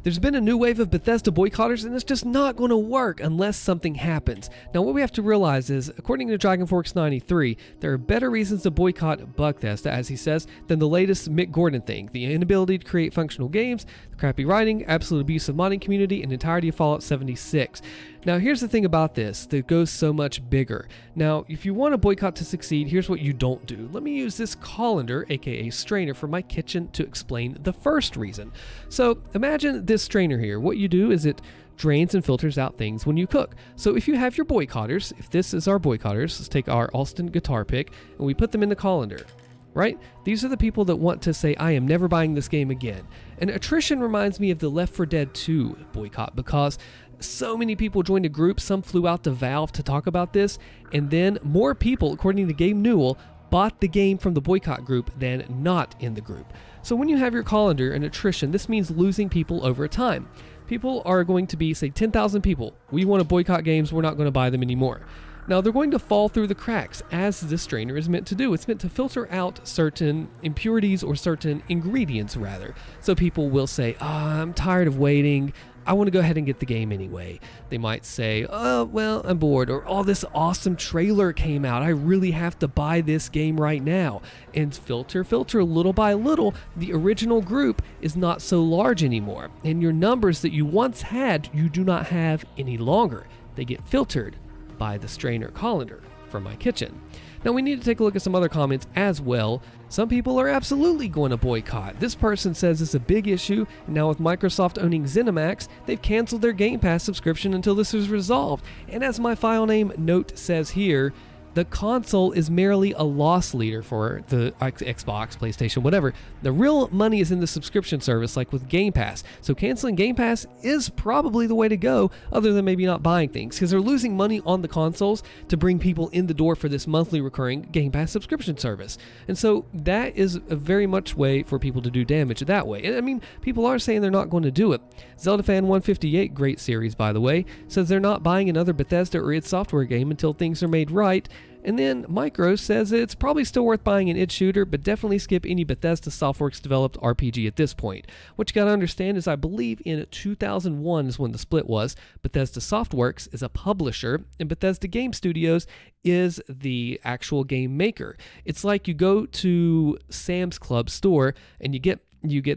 There's been a new wave of Bethesda boycotters, and it's just not going to work unless something happens. Now, what we have to realize is, according to DragonForks93, there are better reasons to boycott Bethesda, as he says, than the latest Mick Gordon thing: the inability to create functional games, the crappy writing, absolute abuse of the modding community, and entirety of Fallout 76. Now, here's the thing about this that goes so much bigger. Now, if you want a boycott to succeed, here's what you don't do. Let me use this colander, aka strainer, from my kitchen to explain the first reason. So, imagine this strainer here. What you do is it drains and filters out things when you cook. So if you have your boycotters, if this is our boycotters, let's take our Alston guitar pick and we put them in the colander, right? These are the people that want to say, I am never buying this game again. And attrition reminds me of the Left 4 Dead 2 boycott, because so many people joined a group, some flew out to Valve to talk about this, and then more people, according to Gabe Newell, bought the game from the boycott group than not in the group. So when you have your colander and attrition, this means losing people over time. People are going to be, say, 10,000 people. We want to boycott games, we're not going to buy them anymore. Now, they're going to fall through the cracks, as this strainer is meant to do. It's meant to filter out certain impurities, or certain ingredients, rather. So people will say, I'm tired of waiting. I want to go ahead and get the game anyway. They might say, oh, well, I'm bored, or oh, this awesome trailer came out. I really have to buy this game right now. And filter, little by little, the original group is not so large anymore. And your numbers that you once had, you do not have any longer. They get filtered by the strainer colander from my kitchen. Now, we need to take a look at some other comments as well. Some people are absolutely going to boycott. This person says it's a big issue, and now with Microsoft owning ZeniMax, they've canceled their Game Pass subscription until this is resolved. And as my file name note says here, the console is merely a loss leader for the Xbox, PlayStation, whatever. The real money is in the subscription service, like with Game Pass. So canceling Game Pass is probably the way to go, other than maybe not buying things, because they're losing money on the consoles to bring people in the door for this monthly recurring Game Pass subscription service. And so that is a very much way for people to do damage that way. And I mean, people are saying they're not going to do it. Zelda Fan 158, great series by the way, says they're not buying another Bethesda or id Software game until things are made right. And then Micro says it's probably still worth buying an id shooter, but definitely skip any Bethesda Softworks developed RPG at this point. What you gotta understand is, I believe in 2001 is when the split was. Bethesda Softworks is a publisher, and Bethesda Game Studios is the actual game maker. It's like you go to Sam's Club store and you get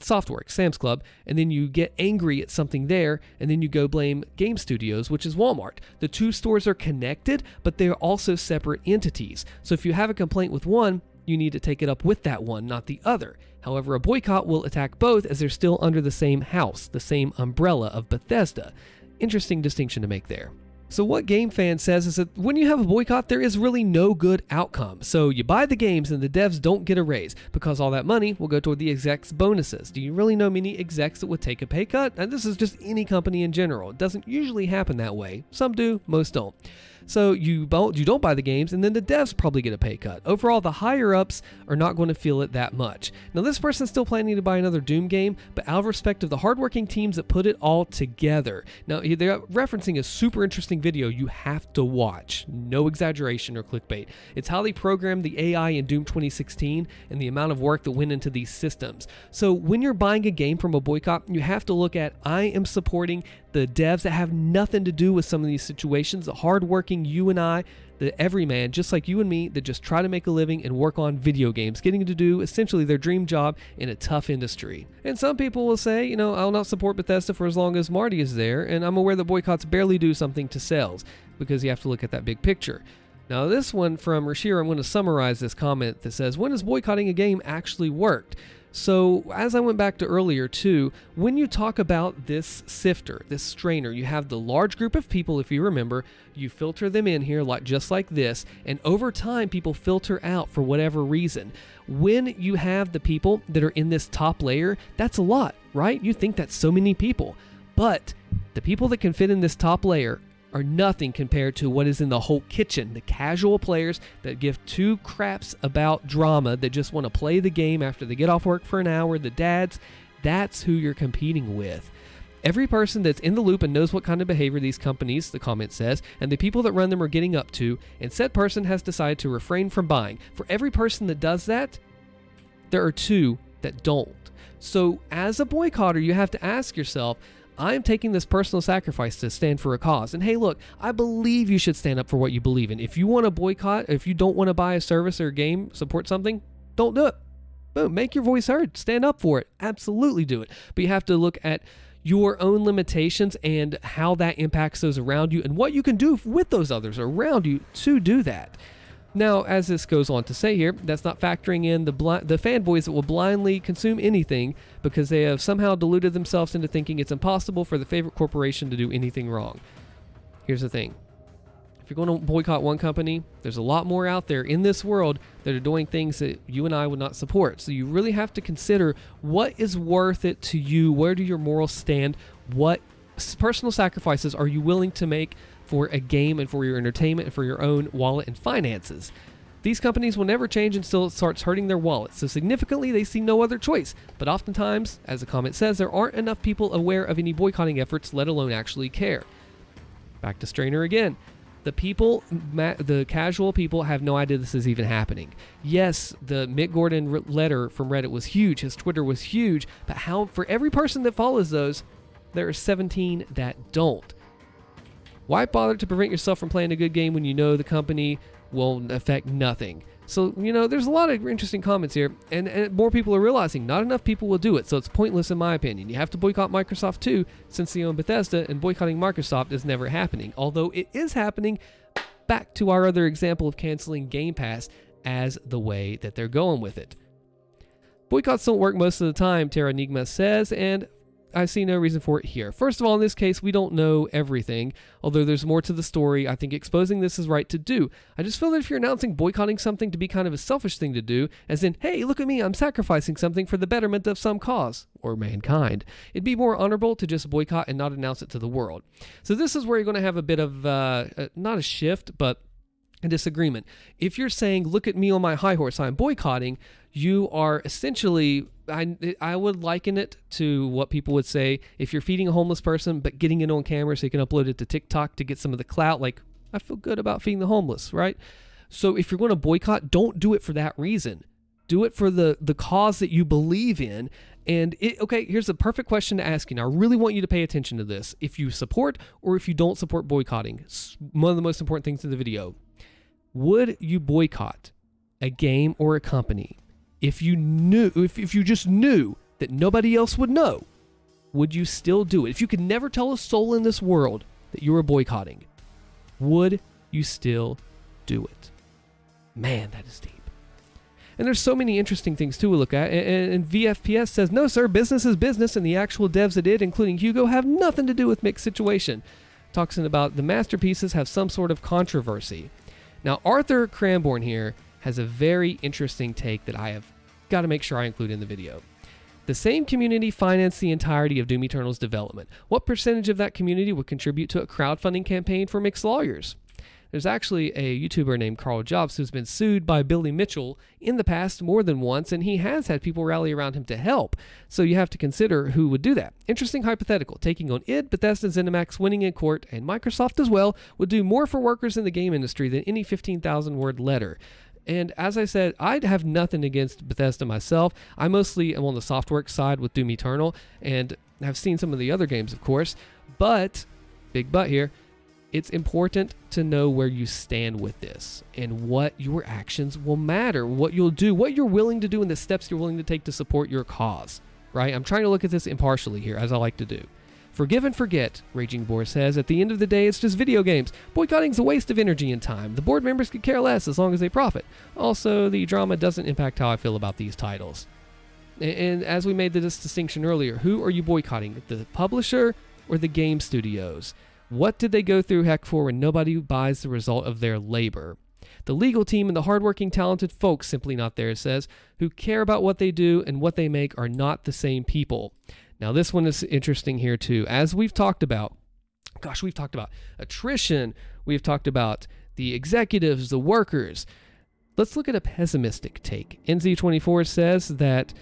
Softworks, Sam's Club, and then you get angry at something there, and then you go blame Game Studios, which is Walmart. The two stores are connected, but they're also separate entities. So if you have a complaint with one, you need to take it up with that one, not the other. However, a boycott will attack both, as they're still under the same house, the same umbrella of Bethesda. Interesting distinction to make there. So what Game Fan says is that when you have a boycott, there is really no good outcome. So you buy the games and the devs don't get a raise, because all that money will go toward the execs' bonuses. Do you really know many execs that would take a pay cut? And this is just any company in general. It doesn't usually happen that way. Some do, most don't. So you don't buy the games, and then the devs probably get a pay cut. Overall, the higher-ups are not going to feel it that much. Now, this person's still planning to buy another Doom game, but out of respect of the hardworking teams that put it all together. Now, they're referencing a super interesting video you have to watch. No exaggeration or clickbait. It's how they programmed the AI in Doom 2016 and the amount of work that went into these systems. So when you're buying a game from a boycott, you have to look at, I am supporting the devs that have nothing to do with some of these situations, the hardworking you and I, the everyman, just like you and me, that just try to make a living and work on video games, getting to do essentially their dream job in a tough industry. And some people will say, I'll not support Bethesda for as long as Marty is there, and I'm aware that boycotts barely do something to sales, because you have to look at that big picture. Now, this one from Rashir, I'm going to summarize this comment that says, when has boycotting a game actually worked? So, as I went back to earlier too, when you talk about this sifter, this strainer, you have the large group of people, if you remember, you filter them in here just like this, and over time people filter out for whatever reason. When you have the people that are in this top layer, that's a lot, right? You think that's so many people, but the people that can fit in this top layer are nothing compared to what is in the whole kitchen. The casual players that give two craps about drama, that just want to play the game after they get off work for an hour, the dads, that's who you're competing with. Every person that's in the loop and knows what kind of behavior these companies, the comment says, and the people that run them are getting up to, and said person has decided to refrain from buying. For every person that does that, there are two that don't. So as a boycotter, you have to ask yourself, I'm taking this personal sacrifice to stand for a cause. And hey, look, I believe you should stand up for what you believe in. If you want to boycott, if you don't want to buy a service or a game, support something, don't do it. Boom, make your voice heard. Stand up for it. Absolutely do it. But you have to look at your own limitations and how that impacts those around you and what you can do with those others around you to do that. Now, as this goes on to say here, that's not factoring in the fanboys that will blindly consume anything because they have somehow deluded themselves into thinking it's impossible for the favorite corporation to do anything wrong. Here's the thing. If you're going to boycott one company, there's a lot more out there in this world that are doing things that you and I would not support. So you really have to consider what is worth it to you. Where do your morals stand? What personal sacrifices are you willing to make for a game and for your entertainment and for your own wallet and finances? These companies will never change until it starts hurting their wallets. So significantly, they see no other choice. But oftentimes, as the comment says, there aren't enough people aware of any boycotting efforts, let alone actually care. Back to Strainer again. The people, the casual people have no idea this is even happening. Yes, the Mick Gordon letter from Reddit was huge. His Twitter was huge. But how, for every person that follows those, there are 17 that don't. Why bother to prevent yourself from playing a good game when you know the company will affect nothing? So, there's a lot of interesting comments here, and more people are realizing not enough people will do it, so it's pointless in my opinion. You have to boycott Microsoft too, since they own Bethesda, and boycotting Microsoft is never happening. Although it is happening, back to our other example of canceling Game Pass as the way that they're going with it. Boycotts don't work most of the time, Terra Enigma says, and I see no reason for it here. First of all, in this case, we don't know everything, although there's more to the story. I think exposing this is right to do. I just feel that if you're announcing boycotting something to be kind of a selfish thing to do, as in, hey, look at me, I'm sacrificing something for the betterment of some cause, or mankind, it'd be more honorable to just boycott and not announce it to the world. So this is where you're going to have a bit of, not a shift, but a disagreement. If you're saying, look at me on my high horse, I'm boycotting, you are essentially, I would liken it to what people would say if you're feeding a homeless person but getting it on camera so you can upload it to TikTok to get some of the clout, like, I feel good about feeding the homeless, right? So if you're going to boycott, don't do it for that reason. Do it for the cause that you believe in. And okay, here's a perfect question to ask you. Now, I really want you to pay attention to this. If you support or if you don't support boycotting, it's one of the most important things in the video. Would you boycott a game or a company if you just knew that nobody else would know? Would you still do it? If you could never tell a soul in this world that you were boycotting, would you still do it? Man, that is deep. And there's so many interesting things to look at. And VFPS says, no, sir, business is business, and the actual devs that did, including Hugo, have nothing to do with Mick's situation. Talks about the masterpieces have some sort of controversy. Now, Arthur Cranborn here has a very interesting take that I have got to make sure I include in the video. The same community financed the entirety of Doom Eternal's development. What percentage of that community would contribute to a crowdfunding campaign for Mick's lawyers? There's actually a YouTuber named Carl Jobs who's been sued by Billy Mitchell in the past more than once, and he has had people rally around him to help. So you have to consider who would do that. Interesting hypothetical. Taking on id, Bethesda, ZeniMax, winning in court, and Microsoft as well would do more for workers in the game industry than any 15,000-word letter. And as I said, I have nothing against Bethesda myself. I mostly am on the Softworks side with Doom Eternal, and have seen some of the other games, of course. But, big but here, it's important to know where you stand with this and what your actions will matter, what you'll do, what you're willing to do, and the steps you're willing to take to support your cause, right? I'm trying to look at this impartially here, as I like to do. Forgive and forget, Raging Boar says. At the end of the day, it's just video games. Boycotting's a waste of energy and time. The board members could care less as long as they profit. Also, the drama doesn't impact how I feel about these titles. And as we made this distinction earlier, who are you boycotting? The publisher or the game studios? What did they go through heck for when nobody buys the result of their labor? The legal team and the hardworking, talented folks simply not there, says, who care about what they do and what they make are not the same people. Now, this one is interesting here, too. As we've talked about, we've talked about attrition. We've talked about the executives, the workers. Let's look at a pessimistic take. NZ24 says that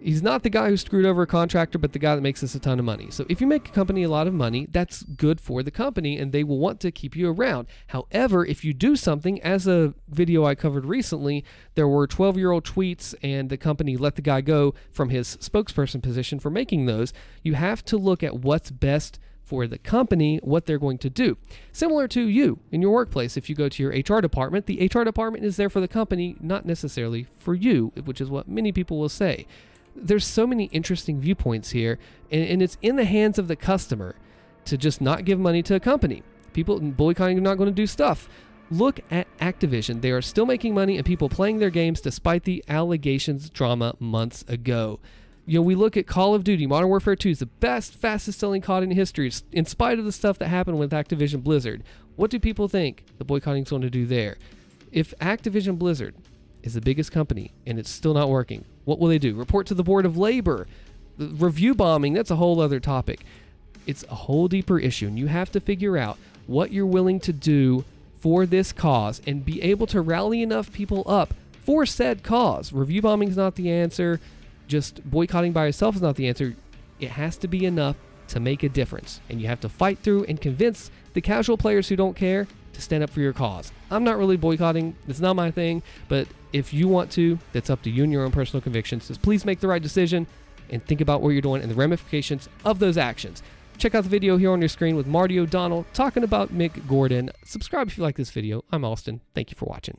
He's not the guy who screwed over a contractor, but the guy that makes us a ton of money. So if you make a company a lot of money, that's good for the company and they will want to keep you around. However, if you do something, as a video I covered recently, there were 12-year-old tweets and the company let the guy go from his spokesperson position for making those. You have to look at what's best for the company, what they're going to do. Similar to you in your workplace, if you go to your HR department, the HR department is there for the company, not necessarily for you, which is what many people will say. There's so many interesting viewpoints here, and it's in the hands of the customer to just not give money to a company. People boycotting are not going to do stuff. Look at Activision. They are still making money and people playing their games despite the allegations drama months ago. You know, we look at Call of Duty. Modern Warfare 2 is the best, fastest selling COD in history, in spite of the stuff that happened with Activision Blizzard. What do people think the boycotting is going to do there? If Activision Blizzard is the biggest company and it's still not working, what will they do? Report to the Board of Labor. The review bombing, that's a whole other topic. It's a whole deeper issue, and you have to figure out what you're willing to do for this cause and be able to rally enough people up for said cause. Review bombing is not the answer. Just boycotting by yourself is not the answer. It has to be enough to make a difference, and you have to fight through and convince the casual players who don't care to stand up for your cause. I'm not really boycotting. It's not my thing, but if you want to, that's up to you and your own personal convictions. Just please make the right decision and think about what you're doing and the ramifications of those actions. Check out the video here on your screen with Marty O'Donnell talking about Mick Gordon. Subscribe if you like this video. I'm Austin. Thank you for watching.